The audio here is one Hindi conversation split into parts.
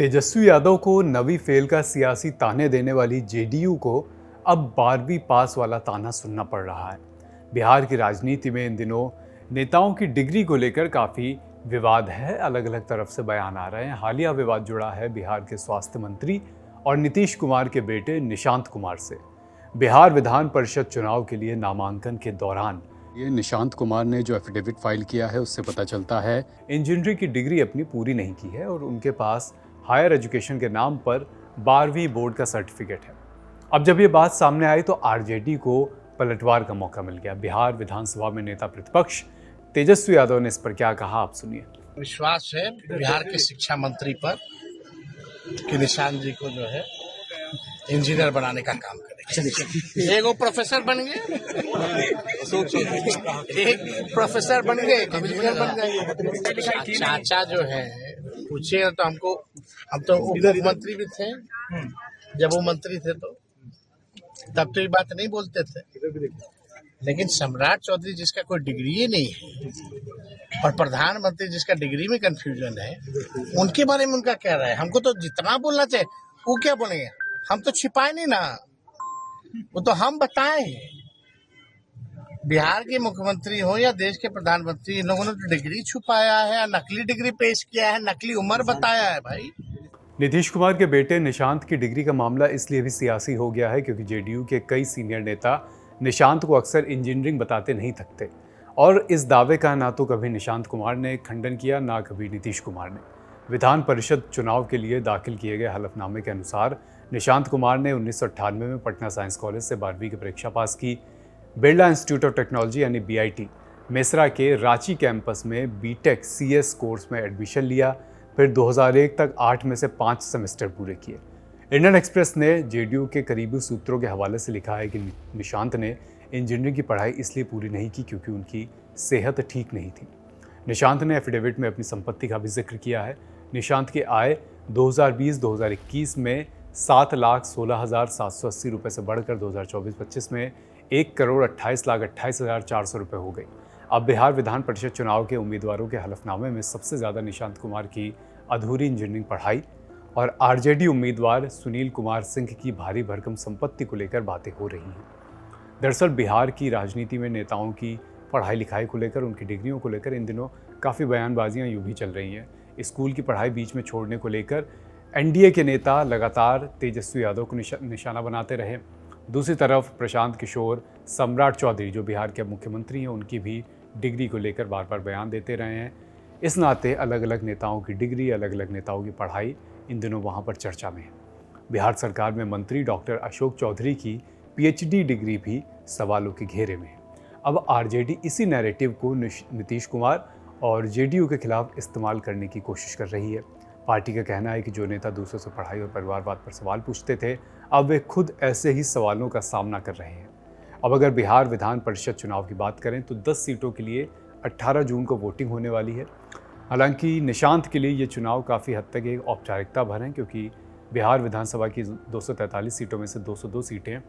तेजस्वी यादव को नवी फेल का सियासी ताने देने वाली जेडीयू को अब 12वीं पास वाला ताना सुनना पड़ रहा है। बिहार की राजनीति में इन दिनों नेताओं की डिग्री को लेकर काफी विवाद है। अलग अलग तरफ से बयान आ रहे हैं। हालिया विवाद जुड़ा है बिहार के स्वास्थ्य मंत्री और नीतीश कुमार के बेटे निशांत कुमार से। बिहार विधान परिषद चुनाव के लिए नामांकन के दौरान ये निशांत कुमार ने जो एफिडेविट फाइल किया है उससे पता चलता है इंजीनियरिंग की डिग्री अपनी पूरी नहीं की है और उनके पास हायर एजुकेशन के नाम पर 12वीं बोर्ड का सर्टिफिकेट है। अब जब ये बात सामने आई तो आरजेडी को पलटवार का मौका मिल गया। बिहार विधानसभा में नेता प्रतिपक्ष तेजस्वी यादव ने इस पर क्या कहा, आप सुनिए। विश्वास है बिहार के शिक्षा मंत्री पर कि निशांत जी को जो है इंजीनियर बनाने का काम करेंगे। एक वो प्रोफेसर बन गए, एक प्रोफेसर बन गए, एक इंजीनियर बन गए। चाचा जो है पूछे तो हम तो उप मंत्री भी थे। जब वो मंत्री थे तो तब तो ये बात नहीं बोलते थे, लेकिन सम्राट चौधरी जिसका कोई डिग्री ही नहीं है और प्रधानमंत्री जिसका डिग्री में कंफ्यूजन है, उनके बारे में उनका क्या राय है? हमको तो जितना बोलना चाहिए वो क्या बोलेंगे, हम तो छिपाए नहीं ना, वो तो हम बताएं। बिहार के मुख्यमंत्री हो या देश के प्रधानमंत्री, इन लोगों ने तो डिग्री छुपाया है, नकली डिग्री पेश किया है, नकली उम्र बताया है। भाई नीतीश कुमार के बेटे निशांत की डिग्री का मामला इसलिए भी सियासी हो गया है क्योंकि जेडीयू के कई सीनियर नेता निशांत को अक्सर इंजीनियरिंग बताते नहीं थकते और इस दावे का ना तो कभी निशांत कुमार ने खंडन किया ना कभी नीतीश कुमार ने। विधान परिषद चुनाव के लिए दाखिल किए गए हलफनामे के अनुसार निशांत कुमार ने 1998 में पटना साइंस कॉलेज से 12वीं की परीक्षा पास की। बिरला इंस्टीट्यूट ऑफ टेक्नोलॉजी यानी बीआईटी मेसरा के रांची कैंपस में बीटेक सीएस कोर्स में एडमिशन लिया। फिर 2001 तक 8 में से 5 सेमेस्टर पूरे किए। इंडियन एक्सप्रेस ने जेडीयू के करीबी सूत्रों के हवाले से लिखा है कि निशांत ने इंजीनियरिंग की पढ़ाई इसलिए पूरी नहीं की क्योंकि उनकी सेहत ठीक नहीं थी। निशांत ने एफिडेविट में अपनी संपत्ति का भी जिक्र किया है। निशांत की आय 2020-2021 में 7,16,780 रुपये से बढ़कर 2024-25 में 1,28,28,400 रुपये हो गई। अब बिहार विधान परिषद चुनाव के उम्मीदवारों के हलफनामे में सबसे ज़्यादा निशांत कुमार की अधूरी इंजीनियरिंग पढ़ाई और आरजेडी उम्मीदवार सुनील कुमार सिंह की भारी भरकम संपत्ति को लेकर बातें हो रही हैं। दरअसल बिहार की राजनीति में नेताओं की पढ़ाई लिखाई को लेकर, उनकी डिग्रियों को लेकर इन दिनों काफ़ी बयानबाजियां यूँ भी चल रही हैं। स्कूल की पढ़ाई बीच में छोड़ने को लेकर एनडीए के नेता लगातार तेजस्वी यादव को निशाना बनाते रहे। दूसरी तरफ प्रशांत किशोर, सम्राट चौधरी जो बिहार के मुख्यमंत्री हैं, उनकी भी डिग्री को लेकर बार बार बयान देते रहे हैं। इस नाते अलग अलग नेताओं की डिग्री, अलग अलग नेताओं की पढ़ाई इन दिनों वहाँ पर चर्चा में है। बिहार सरकार में मंत्री डॉक्टर अशोक चौधरी की पीएचडी डिग्री भी सवालों के घेरे में है। अब आरजेडी इसी नैरेटिव को नीतीश कुमार और जेडीयू के खिलाफ इस्तेमाल करने की कोशिश कर रही है। पार्टी का कहना है कि जो नेता दूसरों से पढ़ाई और परिवारवाद पर सवाल पूछते थे, अब वे खुद ऐसे ही सवालों का सामना कर रहे हैं। अब अगर बिहार विधान परिषद चुनाव की बात करें तो 10 सीटों के लिए 18 जून को वोटिंग होने वाली है। हालांकि निशांत के लिए ये चुनाव काफ़ी हद तक एक औपचारिकता भर है क्योंकि बिहार विधानसभा की 243 सीटों में से 202 सीटें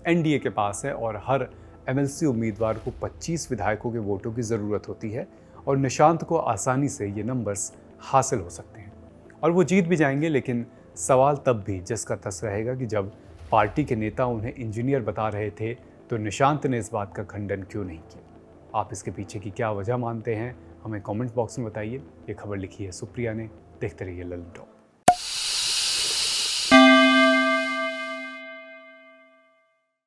एनडीए के पास है और हर एमएलसी उम्मीदवार को 25 विधायकों के वोटों की ज़रूरत होती है और निशांत को आसानी से ये नंबर्स हासिल हो सकते हैं और वो जीत भी जाएंगे। लेकिन सवाल तब भी जिसका तस रहेगा कि जब पार्टी के नेता उन्हें इंजीनियर बता रहे थे तो निशांत ने इस बात का खंडन क्यों नहीं किया। आप इसके पीछे की क्या वजह मानते हैं, हमें कमेंट बॉक्स में बताइए। ये खबर लिखी है सुप्रिया ने। देखते रहिए ललन टॉप।